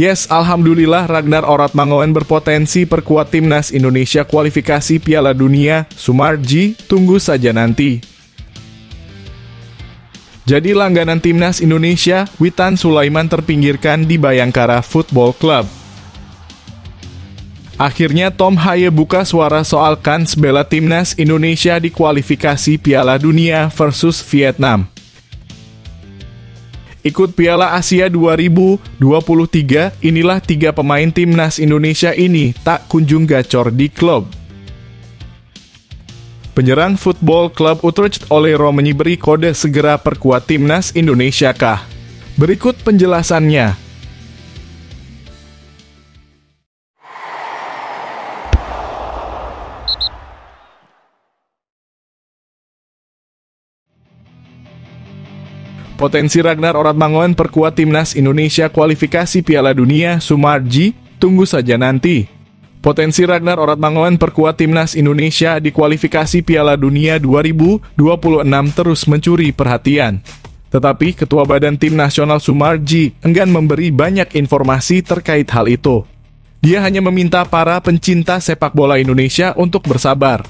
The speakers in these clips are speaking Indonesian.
Yes, alhamdulillah Ragnar Oratmangoen berpotensi perkuat timnas Indonesia kualifikasi Piala Dunia. Sumarji, tunggu saja nanti. Jadi langganan timnas Indonesia, Witan Sulaiman terpinggirkan di Bayangkara Football Club. Akhirnya Tom Haye buka suara soal kans bela timnas Indonesia di kualifikasi Piala Dunia versus Vietnam. Ikut Piala Asia 2023, inilah 3 pemain timnas Indonesia ini tak kunjung gacor di klub. Penyerang Football Club Utrecht Olero menyiberi kode segera perkuat timnas Indonesia kah? Berikut penjelasannya. Potensi Ragnar Oratmangoen perkuat timnas Indonesia kualifikasi Piala Dunia. Sumarji, tunggu saja nanti. Potensi Ragnar Oratmangoen perkuat timnas Indonesia di kualifikasi Piala Dunia 2026 terus mencuri perhatian. Tetapi Ketua Badan Tim Nasional Sumarji enggan memberi banyak informasi terkait hal itu. Dia hanya meminta para pencinta sepak bola Indonesia untuk bersabar.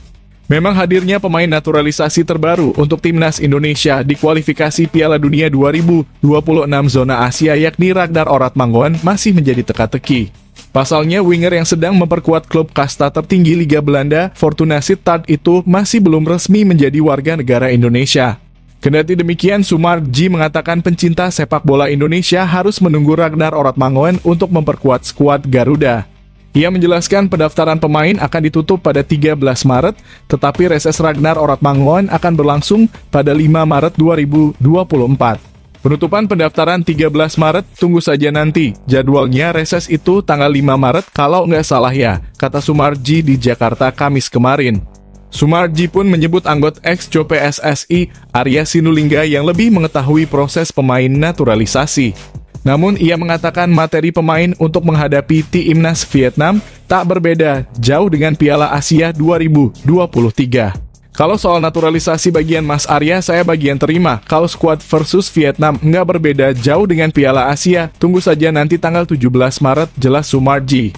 Memang hadirnya pemain naturalisasi terbaru untuk timnas Indonesia di kualifikasi Piala Dunia 2026 zona Asia yakni Ragnar Oratmangoen masih menjadi teka-teki. Pasalnya winger yang sedang memperkuat klub kasta tertinggi Liga Belanda, Fortuna Sittard itu masih belum resmi menjadi warga negara Indonesia. Kendati demikian, Sumarji mengatakan pencinta sepak bola Indonesia harus menunggu Ragnar Oratmangoen untuk memperkuat skuad Garuda. Ia menjelaskan pendaftaran pemain akan ditutup pada 13 Maret, tetapi reses Ragnar Oratmangoen akan berlangsung pada 5 Maret 2024. Penutupan pendaftaran 13 Maret, tunggu saja nanti. Jadwalnya reses itu tanggal 5 Maret kalau nggak salah ya, kata Sumarji di Jakarta Kamis kemarin. Sumarji pun menyebut anggota ex-Jo PSSI, Arya Sinulinga yang lebih mengetahui proses pemain naturalisasi. Namun ia mengatakan materi pemain untuk menghadapi timnas Vietnam tak berbeda jauh dengan Piala Asia 2023. Kalau soal naturalisasi bagian Mas Arya, saya bagian terima. Kalau skuad versus Vietnam nggak berbeda jauh dengan Piala Asia, tunggu saja nanti tanggal 17 Maret, jelas Sumarji.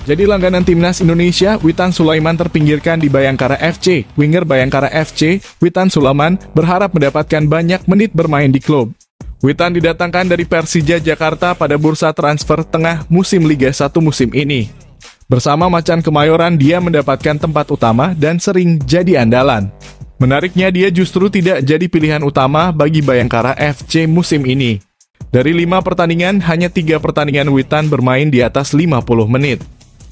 Jadi langganan timnas Indonesia, Witan Sulaiman terpinggirkan di Bayangkara FC. Winger Bayangkara FC, Witan Sulaiman, berharap mendapatkan banyak menit bermain di klub. Witan didatangkan dari Persija Jakarta pada bursa transfer tengah musim Liga 1 musim ini. Bersama Macan Kemayoran, dia mendapatkan tempat utama dan sering jadi andalan. Menariknya, dia justru tidak jadi pilihan utama bagi Bayangkara FC musim ini. Dari 5 pertandingan, hanya 3 pertandingan Witan bermain di atas 50 menit.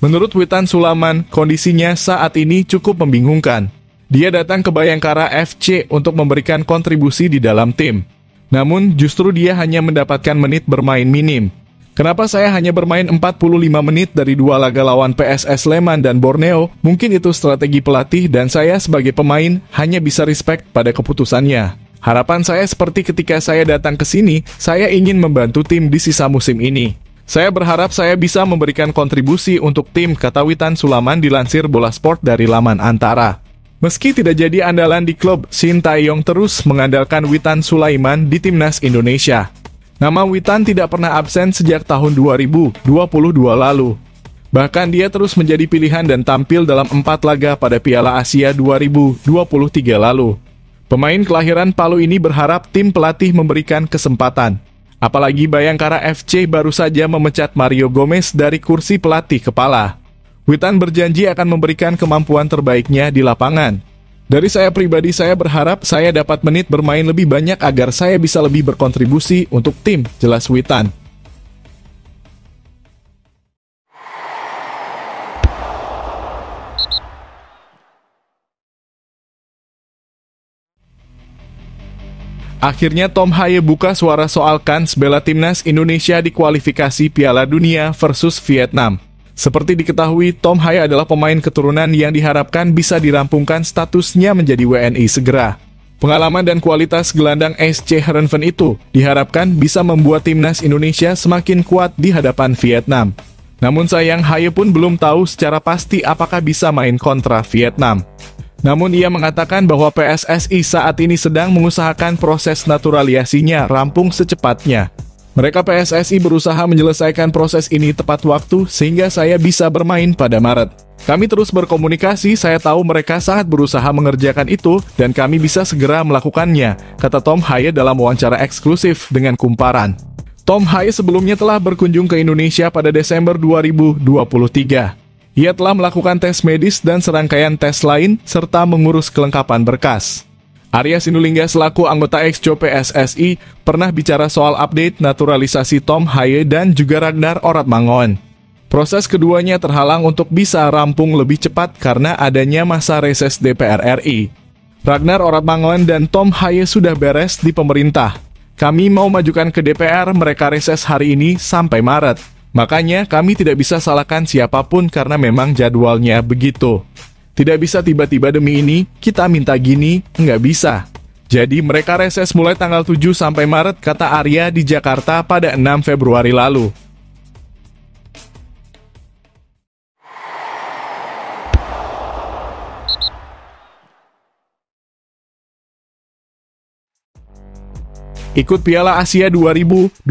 Menurut Witan Sulaiman, kondisinya saat ini cukup membingungkan. Dia datang ke Bayangkara FC untuk memberikan kontribusi di dalam tim. Namun, justru dia hanya mendapatkan menit bermain minim. Kenapa saya hanya bermain 45 menit dari 2 laga lawan PSS Sleman dan Borneo? Mungkin itu strategi pelatih dan saya sebagai pemain hanya bisa respect pada keputusannya. Harapan saya seperti ketika saya datang ke sini, saya ingin membantu tim di sisa musim ini. Saya berharap saya bisa memberikan kontribusi untuk tim, kata Witan Sulaiman dilansir Bola Sport dari laman Antara. Meski tidak jadi andalan di klub, Shin Tae-yong terus mengandalkan Witan Sulaiman di timnas Indonesia. Nama Witan tidak pernah absen sejak tahun 2022 lalu. Bahkan dia terus menjadi pilihan dan tampil dalam 4 laga pada Piala Asia 2023 lalu. Pemain kelahiran Palu ini berharap tim pelatih memberikan kesempatan. Apalagi Bayangkara FC baru saja memecat Mario Gomez dari kursi pelatih kepala. Witan berjanji akan memberikan kemampuan terbaiknya di lapangan. Dari saya pribadi, saya berharap saya dapat menit bermain lebih banyak agar saya bisa lebih berkontribusi untuk tim, jelas Witan. Akhirnya Tom Haye buka suara soal kans bela timnas Indonesia di kualifikasi Piala Dunia versus Vietnam. Seperti diketahui, Tom Haye adalah pemain keturunan yang diharapkan bisa dirampungkan statusnya menjadi WNI segera. Pengalaman dan kualitas gelandang SC Heerenveen itu diharapkan bisa membuat timnas Indonesia semakin kuat di hadapan Vietnam. Namun sayang, Haye pun belum tahu secara pasti apakah bisa main kontra Vietnam. Namun ia mengatakan bahwa PSSI saat ini sedang mengusahakan proses naturalisasinya rampung secepatnya. Mereka PSSI berusaha menyelesaikan proses ini tepat waktu sehingga saya bisa bermain pada Maret. Kami terus berkomunikasi, saya tahu mereka sangat berusaha mengerjakan itu dan kami bisa segera melakukannya, kata Tom Haye dalam wawancara eksklusif dengan Kumparan. Tom Haye sebelumnya telah berkunjung ke Indonesia pada Desember 2023. Ia telah melakukan tes medis dan serangkaian tes lain, serta mengurus kelengkapan berkas. Arya Sinulinga selaku anggota Exco PSSI pernah bicara soal update naturalisasi Tom Haye dan juga Ragnar Oratmangoen. Proses keduanya terhalang untuk bisa rampung lebih cepat karena adanya masa reses DPR RI. Ragnar Oratmangoen dan Tom Haye sudah beres di pemerintah. Kami mau majukan ke DPR, mereka reses hari ini sampai Maret. Makanya kami tidak bisa salahkan siapapun karena memang jadwalnya begitu. Tidak bisa tiba-tiba demi ini, kita minta gini, nggak bisa. Jadi mereka reses mulai tanggal 7 sampai Maret, kata Arya di Jakarta pada 6 Februari lalu. Ikut Piala Asia 2023,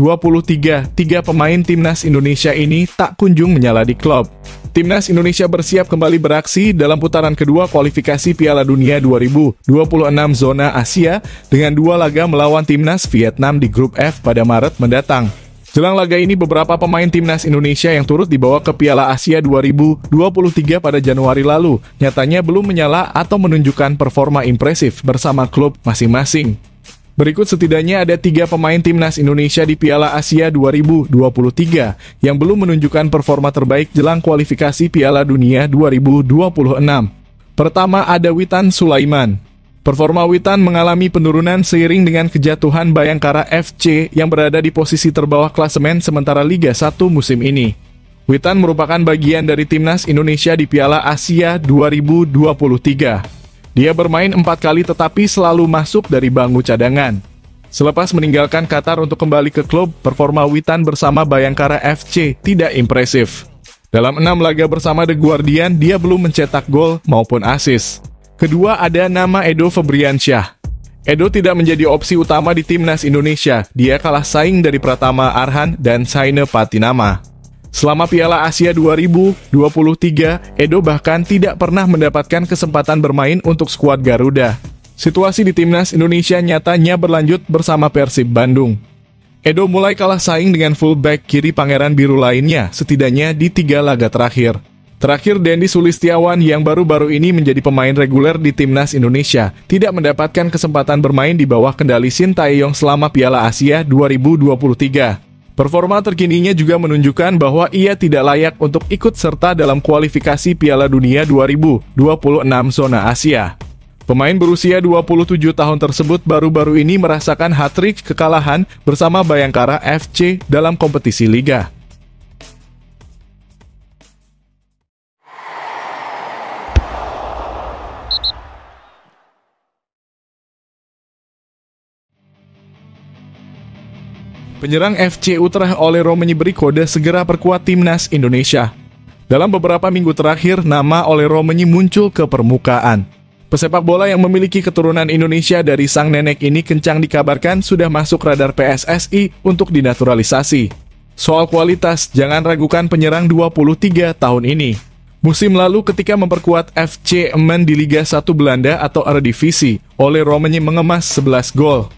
3 pemain timnas Indonesia ini tak kunjung menyala di klub. Timnas Indonesia bersiap kembali beraksi dalam putaran kedua kualifikasi Piala Dunia 2026 zona Asia dengan 2 laga melawan timnas Vietnam di grup F pada Maret mendatang. Jelang laga ini, beberapa pemain timnas Indonesia yang turut dibawa ke Piala Asia 2023 pada Januari lalu nyatanya belum menyala atau menunjukkan performa impresif bersama klub masing-masing. Berikut setidaknya ada 3 pemain timnas Indonesia di Piala Asia 2023 yang belum menunjukkan performa terbaik jelang kualifikasi Piala Dunia 2026. Pertama ada Witan Sulaiman. Performa Witan mengalami penurunan seiring dengan kejatuhan Bayangkara FC yang berada di posisi terbawah klasemen sementara Liga 1 musim ini. Witan merupakan bagian dari timnas Indonesia di Piala Asia 2023. Dia bermain 4 kali tetapi selalu masuk dari bangku cadangan. Selepas meninggalkan Qatar untuk kembali ke klub, performa Witan bersama Bayangkara FC tidak impresif. Dalam 6 laga bersama The Guardian, dia belum mencetak gol maupun assist. Kedua ada nama Edo Febriansyah. Edo tidak menjadi opsi utama di timnas Indonesia. Dia kalah saing dari Pratama Arhan dan Saine Patinama. Selama Piala Asia 2023, Edo bahkan tidak pernah mendapatkan kesempatan bermain untuk skuad Garuda. Situasi di timnas Indonesia nyatanya berlanjut bersama Persib Bandung. Edo mulai kalah saing dengan fullback kiri Pangeran Biru lainnya, setidaknya di 3 laga terakhir. Terakhir, Dendi Sulistiawan yang baru-baru ini menjadi pemain reguler di timnas Indonesia tidak mendapatkan kesempatan bermain di bawah kendali Shin Tae-yong selama Piala Asia 2023. Performa terkininya juga menunjukkan bahwa ia tidak layak untuk ikut serta dalam kualifikasi Piala Dunia 2026 zona Asia. Pemain berusia 27 tahun tersebut baru-baru ini merasakan hat-trick kekalahan bersama Bayangkara FC dalam kompetisi liga. Penyerang FC Utrecht Olero menyeberi kode segera perkuat timnas Indonesia. Dalam beberapa minggu terakhir, nama Olero muncul ke permukaan. Pesepak bola yang memiliki keturunan Indonesia dari sang nenek ini kencang dikabarkan sudah masuk radar PSSI untuk dinaturalisasi. Soal kualitas, jangan ragukan penyerang 23 tahun ini. Musim lalu ketika memperkuat FC Emmen di Liga 1 Belanda atau Eredivisie, Olero mengemas 11 gol.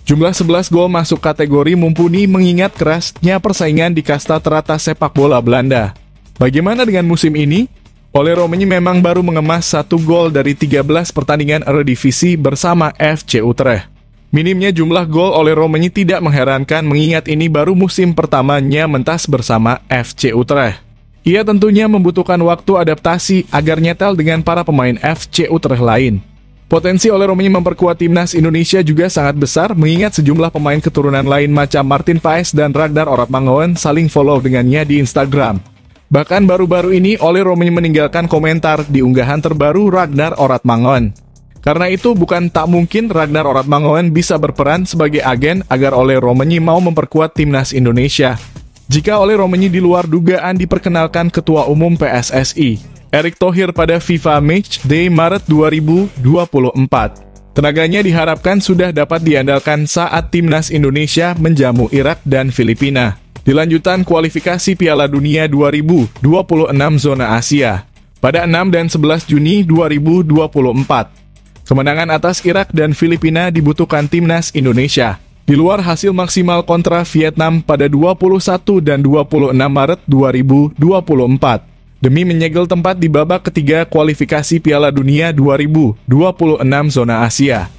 Jumlah 11 gol masuk kategori mumpuni mengingat kerasnya persaingan di kasta teratas sepak bola Belanda. Bagaimana dengan musim ini? Olero memang baru mengemas 1 gol dari 13 pertandingan Eredivisie bersama FC Utrecht. Minimnya jumlah gol Olero tidak mengherankan mengingat ini baru musim pertamanya mentas bersama FC Utrecht. Ia tentunya membutuhkan waktu adaptasi agar nyetel dengan para pemain FC Utrecht lain. Potensi Olero memperkuat timnas Indonesia juga sangat besar mengingat sejumlah pemain keturunan lain macam Martin Paes dan Ragnar Oratmangoen saling follow dengannya di Instagram. Bahkan baru-baru ini Olero meninggalkan komentar di unggahan terbaru Ragnar Oratmangoen. Karena itu bukan tak mungkin Ragnar Oratmangoen bisa berperan sebagai agen agar Olero mau memperkuat timnas Indonesia. Jika oleh Romeni di luar dugaan diperkenalkan Ketua Umum PSSI, Erick Thohir pada FIFA Matchday Maret 2024. Tenaganya diharapkan sudah dapat diandalkan saat timnas Indonesia menjamu Irak dan Filipina di lanjutan kualifikasi Piala Dunia 2026 zona Asia pada 6 dan 11 Juni 2024. Kemenangan atas Irak dan Filipina dibutuhkan timnas Indonesia di luar hasil maksimal kontra Vietnam pada 21 dan 26 Maret 2024 demi menyegel tempat di babak ketiga kualifikasi Piala Dunia 2026 zona Asia.